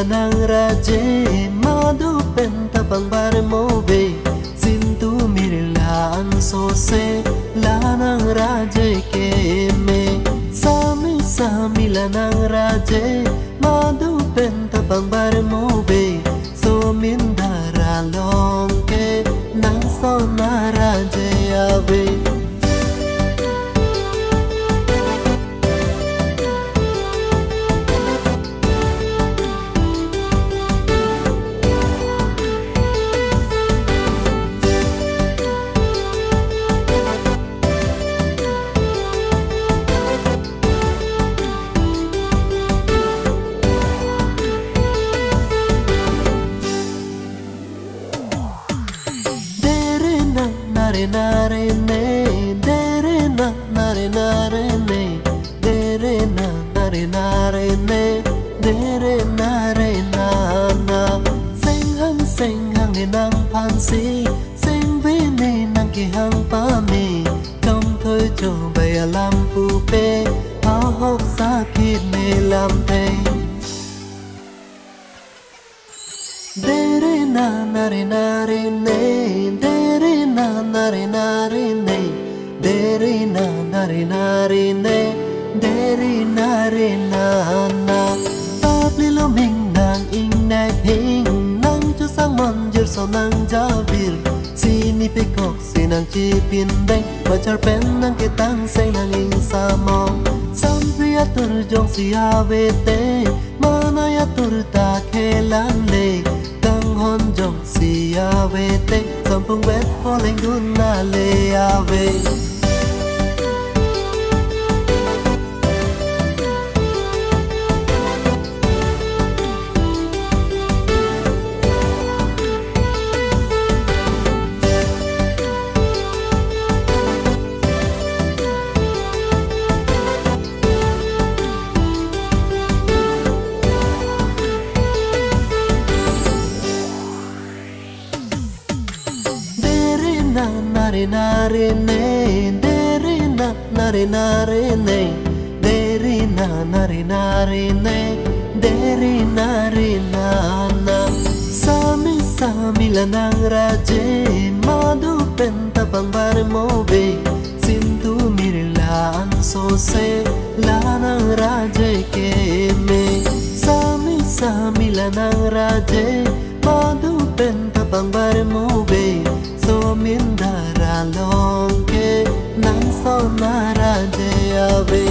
nang raje madu penta pangbar mobe sintu mirla anso se la nang raje ke me sami sami la nang raje madu penta pangbar mobe so min dara long ke nang so na raje ave nare ne dere na nare nare ne dere na nare nare ne dere nare na na seng hang ne nang phan si seng ve ne nang ki hang pa me trong thơ cho bay lam pu pe ha hok sa kid me lam te dere na nare nare ne dere na nare nare ne dere na nare nare ne dere nare na na tabli lo ming nang ing nai ping nang cho sang mon jer so nang ja vil si ni pe kok si nang chi pin dai ba char pen nang ke tang say nang ing sa mo sam priya tur jong si ave te mana ya tur ta khelan le hon jong si ave te sam pung vet ho leng dun na le ave nare nare ne dere na nare nare ne dere na nare nare ne dere nare na na sami sami la nang raje madu penta pangbar mobe sintu mirla anso se la nang raje ke me sami sami la nang raje madu penta pangbar mobe so min dara long ke nang so na raje ave